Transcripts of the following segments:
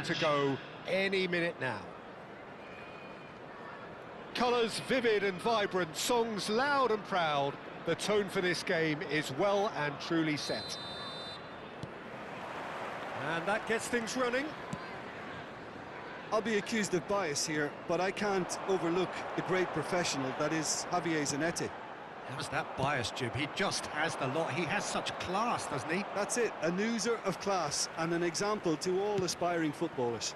to go any minute now. Colours vivid and vibrant, songs loud and proud. The tone for this game is well and truly set. And that gets things running. I'll be accused of bias here, but I can't overlook the great professional that is Javier Zanetti. How's that bias, Jim? He just has the lot. He has such class, doesn't he? That's it, an oozer of class and an example to all aspiring footballers.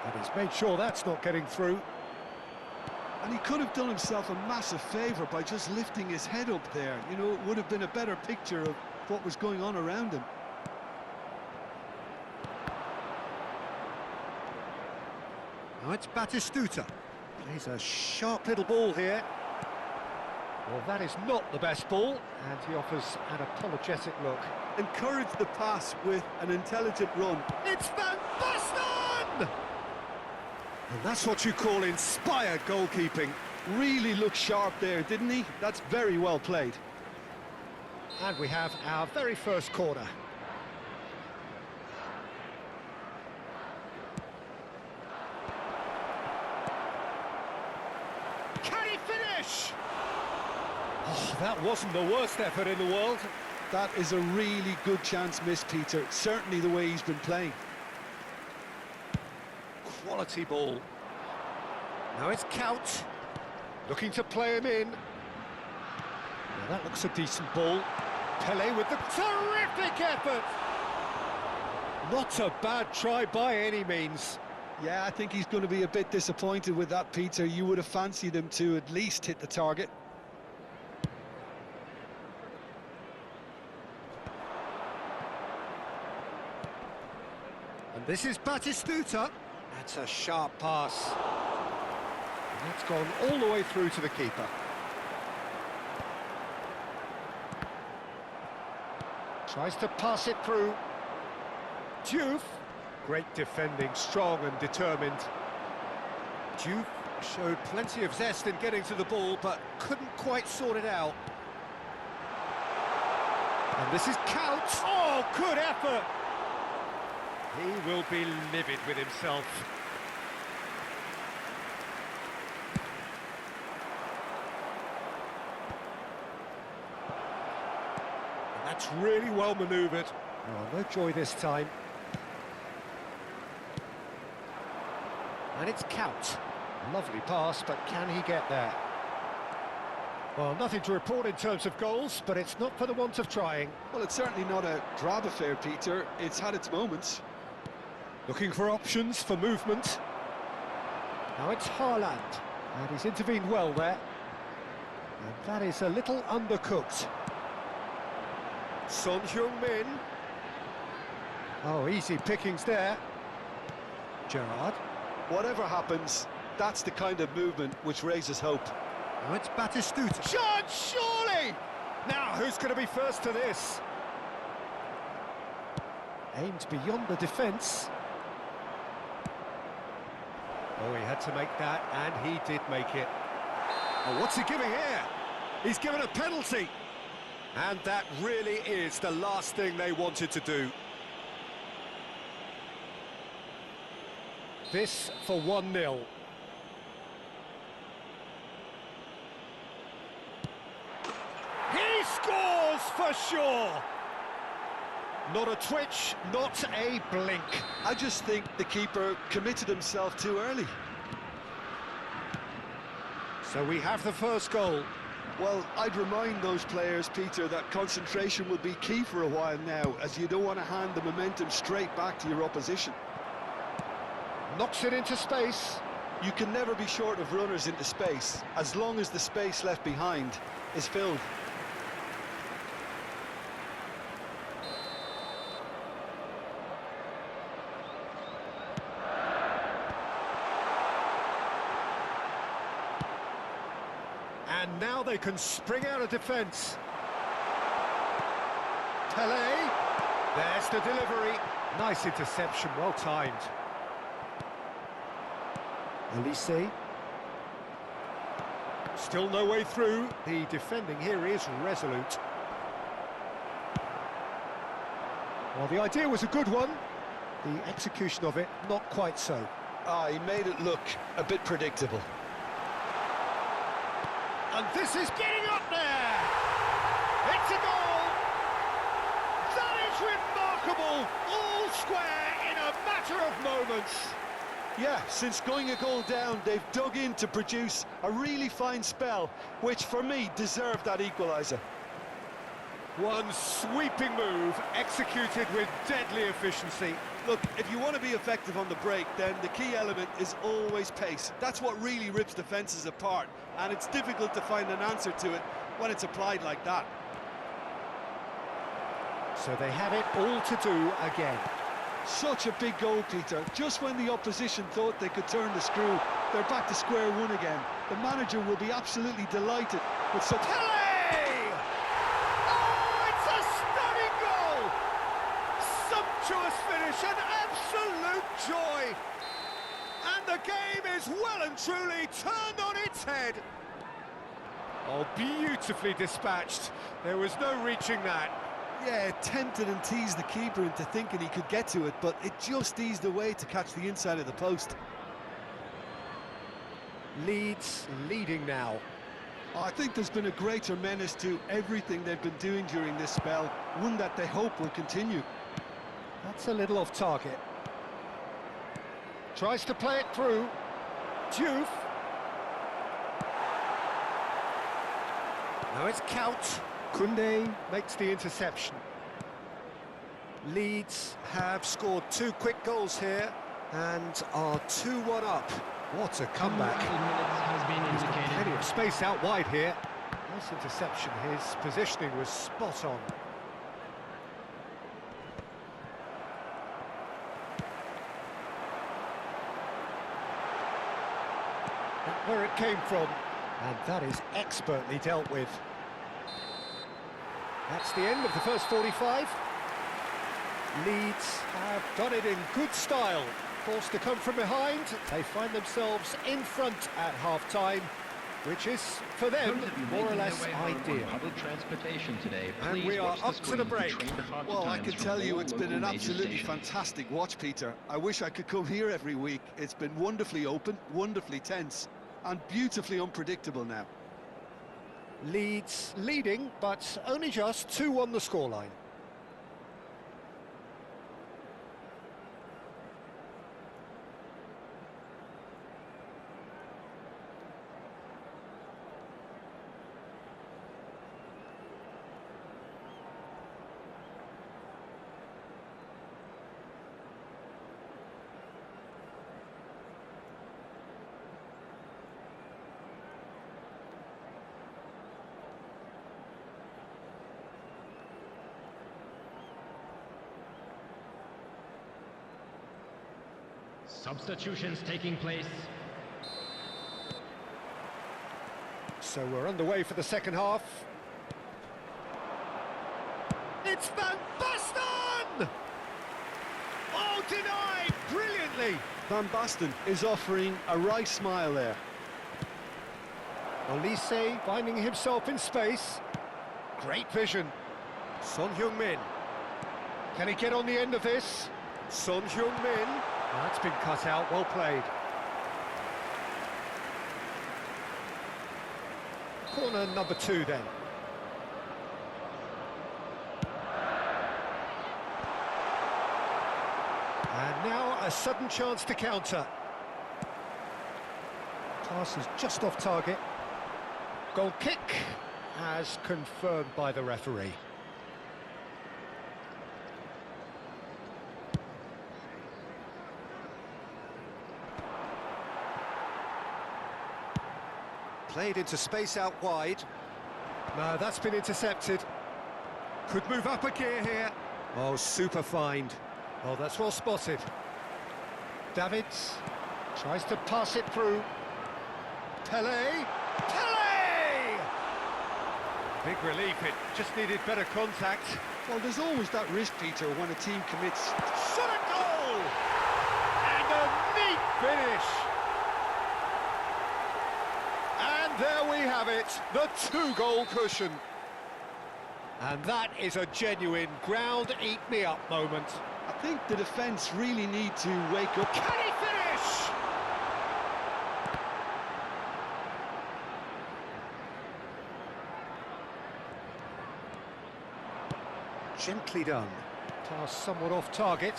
And he's made sure that's not getting through. And he could have done himself a massive favour by just lifting his head up there. You know, it would have been a better picture of what was going on around him. Now it's Batistuta. Plays a sharp little ball here. Well, that is not the best ball, and he offers an apologetic look. Encourage the pass with an intelligent run. It's Van Basten! And that's what you call inspired goalkeeping. Really looked sharp there, didn't he? That's very well played. And we have our very first corner. Can he finish? Oh, that wasn't the worst effort in the world. That is a really good chance missed, Peter. Certainly the way he's been playing. Quality ball. Now it's Couch. Looking to play him in. Now that looks a decent ball. Pelé with the terrific effort. Not a bad try by any means. Yeah, I think he's going to be a bit disappointed with that, Peter. You would have fancied him to at least hit the target. And this is Batistuta. That's a sharp pass. And that's gone all the way through to the keeper. Tries to pass it through. Diouf. Great defending, strong and determined. Diouf showed plenty of zest in getting to the ball, but couldn't quite sort it out. And this is Couch. Oh, good effort! He will be livid with himself. And that's really well manoeuvred. Oh, no joy this time. And it's Couch. Lovely pass, but can he get there? Well, nothing to report in terms of goals, but it's not for the want of trying. Well, it's certainly not a drab affair, Peter. It's had its moments. Looking for options for movement. Now it's Haaland, and he's intervened well there. And that is a little undercooked. Son Heung-min. Oh, easy pickings there. Gerrard. Whatever happens, that's the kind of movement which raises hope. Now it's Batistuta. Shot, surely! Now, who's going to be first to this? Aimed beyond the defence. Oh, he had to make that, and he did make it. Oh, what's he giving here? He's given a penalty. And that really is the last thing they wanted to do. This for 1-0. He scores for sure! Not a twitch, not a blink. I just think the keeper committed himself too early. So we have the first goal. Well, I'd remind those players, Peter, that concentration will be key for a while now, as you don't want to hand the momentum straight back to your opposition. Knocks it into space. You can never be short of runners into space, as long as the space left behind is filled. And now they can spring out of defence. Pelé. There's the delivery. Nice interception, well timed. Elise. Still no way through. The defending here is resolute. Well, the idea was a good one. The execution of it, not quite so. He made it look a bit predictable. And this is getting up there! It's a goal! That is remarkable! All square in a matter of moments. Yeah, since going a goal down, they've dug in to produce a really fine spell, which for me deserved that equaliser. One sweeping move, executed with deadly efficiency. Look, if you want to be effective on the break, then the key element is always pace. That's what really rips defences apart, and it's difficult to find an answer to it when it's applied like that. So they have it all to do again. Such a big goal, Peter. Just when the opposition thought they could turn the screw, they're back to square one again. The manager will be absolutely delighted with such... Pele! Oh, it's a stunning goal! Sumptuous finish, an absolute joy! And the game is well and truly turned on its head. Oh, beautifully dispatched. There was no reaching that. Yeah, it tempted and teased the keeper into thinking he could get to it, but it just eased away to catch the inside of the post. Leeds leading now. I think there's been a greater menace to everything they've been doing during this spell, one that they hope will continue. That's a little off target. Tries to play it through. Diouf. Now it's Count. Koundé makes the interception. Leeds have scored 2 quick goals here and are 2-1 up. What a comeback. Has been indicated. Plenty of space out wide here. Nice interception. His positioning was spot on. That's where it came from, and that is expertly dealt with. That's the end of the first 45. Leeds have done it in good style. Forced to come from behind, they find themselves in front at half-time, which is, for them, more or less ideal. Public transportation today. And we are up to the break. Well, I can tell you it's been an absolutely fantastic watch, Peter. I wish I could come here every week. It's been wonderfully open, wonderfully tense, and beautifully unpredictable now. Leeds leading, but only just 2-1 the scoreline. Substitutions taking place. So we're underway for the second half. It's Van Basten! Oh, denied brilliantly! Van Basten is offering a right smile there. Olise finding himself in space. Great vision. Son Heung-min. Can he get on the end of this? Son Heung-min. That's been cut out, well played. Corner number 2 then. And now a sudden chance to counter. Pass is just off target. Goal kick, as confirmed by the referee. Played into space out wide. No, that's been intercepted. Could move up a gear here. Oh, super find. Oh, that's well spotted. Davids tries to pass it through. Pele! Pele! Big relief, it just needed better contact. Well, there's always that risk, Peter, when a team commits... Shot a goal! And a neat finish! And there we have it, the 2-goal cushion. And that is a genuine ground-eat-me-up moment. think the defence really need to wake up. Can he finish? Gently done. Pass somewhat off target.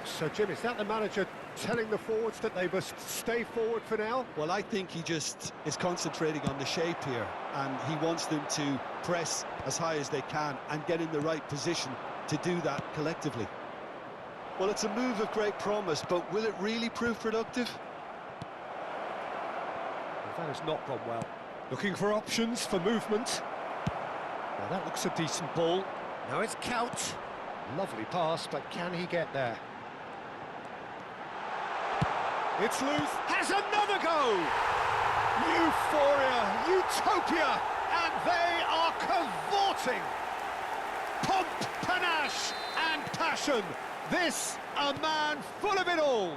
So, Jim, is that the manager telling the forwards that they must stay forward for now? Well, I think he just is concentrating on the shape here, and he wants them to press as high as they can and get in the right position to do that collectively. Well, it's a move of great promise, but will it really prove productive? Well, that has not gone well. Looking for options for movement. Well, that looks a decent ball. Now it's Kaut. Lovely pass, but can he get there? It's loose. Has another go! Euphoria, utopia, and they are cavorting. Pomp, panache, and passion. This, a man full of it all.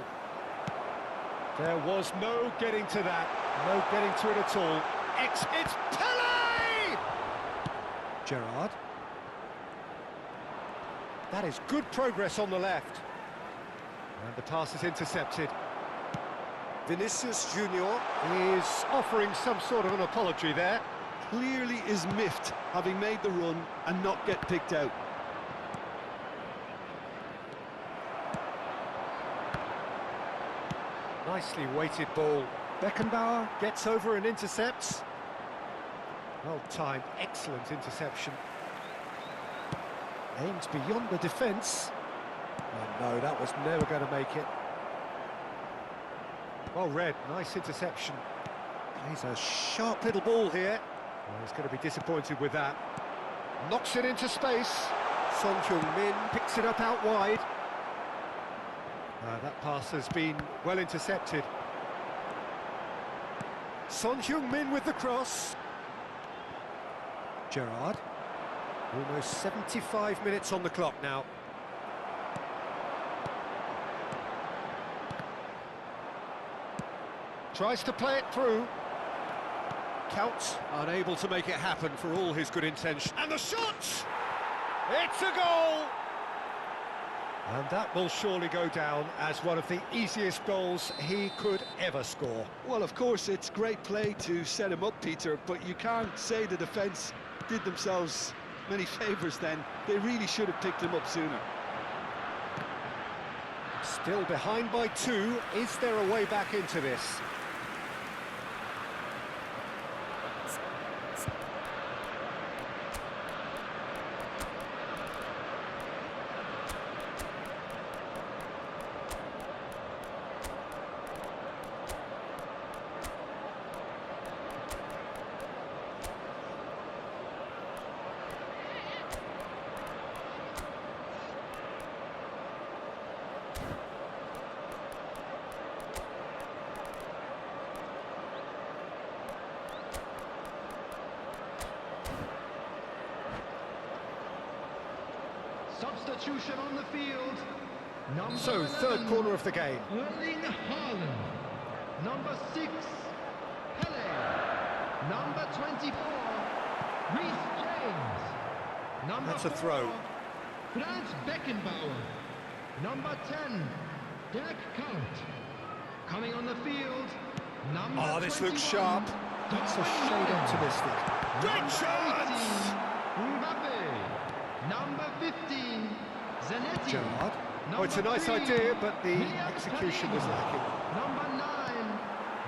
There was no getting to that. No getting to it at all. It's Pele! Gerrard. That is good progress on the left. And the pass is intercepted. Vinicius Junior is offering some sort of an apology there. Clearly is miffed, having made the run and not get picked out. Nicely weighted ball. Beckenbauer gets over and intercepts. Well timed, excellent interception. Aims beyond the defence. Oh no, that was never going to make it. Well read, nice interception. Plays a sharp little ball here. Well, he's going to be disappointed with that. Knocks it into space. Son Heung-min picks it up out wide. That pass has been well intercepted. Son Heung-min with the cross. Gerrard. Almost 75 minutes on the clock now. Tries to play it through. Kaut unable to make it happen for all his good intention. And the shot! It's a goal! And that will surely go down as one of the easiest goals he could ever score. Well, of course, it's great play to set him up, Peter, but you can't say the defence did themselves many favours then. They really should have picked him up sooner. Still behind by 2. Is there a way back into this? Substitution on the field. Number So, 11, third corner of the game. Erling Haaland. Number 6, Pele. Number 24, Reece James. Number That's a 4, throw. Franz Beckenbauer. Number 10, Dirk Kuyt. Coming on the field, number Oh, this 21, looks sharp. That's a shade optimistic. Great Number chance! 18, Mbappe. Number 15, Zanetti. Gerrard. Oh, Number it's a nice 3, idea, but the William execution was Saliba. lacking. Number 9,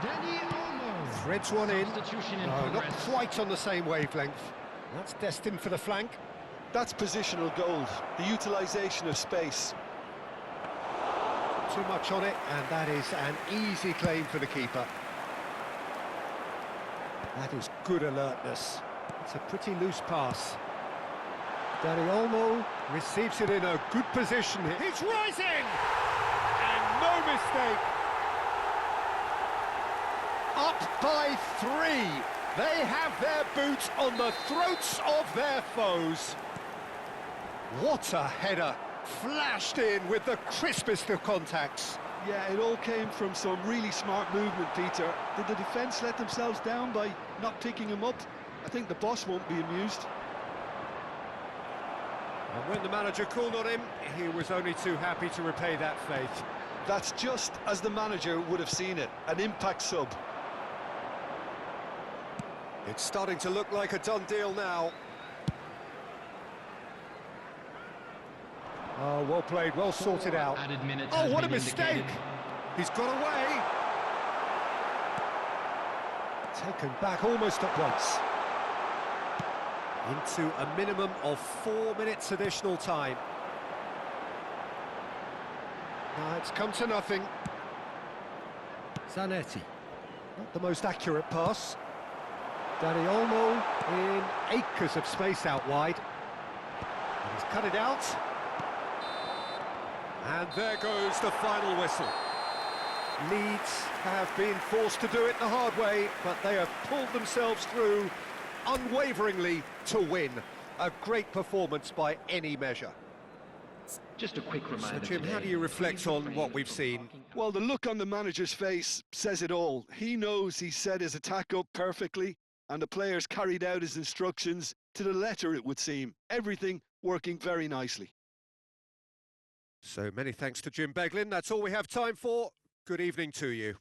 Danny Olmo. Threads one in. Substitution in No, not progress. quite on the same wavelength. That's destined for the flank. That's positional gold, the utilisation of space. Too much on it, and that is an easy claim for the keeper. That is good alertness. It's a pretty loose pass. Danny Olmo receives it in a good position. He's rising! And no mistake. Up by 3. They have their boots on the throats of their foes. What a header. Flashed in with the crispest of contacts. Yeah, it all came from some really smart movement, Peter. Did the defence let themselves down by not picking him up? I think the boss won't be amused. And when the manager called on him, he was only too happy to repay that faith. That's just as the manager would have seen it, an impact sub. It's starting to look like a done deal now. Oh, well played, well sorted out. Added minutes Oh, has what a been mistake! indicated. He's got away. Taken back almost at once. Into a minimum of 4 minutes additional time. Now it's come to nothing. Zanetti. Not the most accurate pass. Dani Olmo in acres of space out wide. And he's cut it out. And there goes the final whistle. Leeds have been forced to do it the hard way, but they have pulled themselves through unwaveringly to win. A great performance by any measure. Just a quick reminder. So, Jim, how today, do you reflect please on refrain what we've from seen? talking out. Well, the look on the manager's face says it all. He knows he set his attack up perfectly, and the players carried out his instructions to the letter, it would seem. Everything working very nicely. So many thanks to Jim Beglin. That's all we have time for. Good evening to you.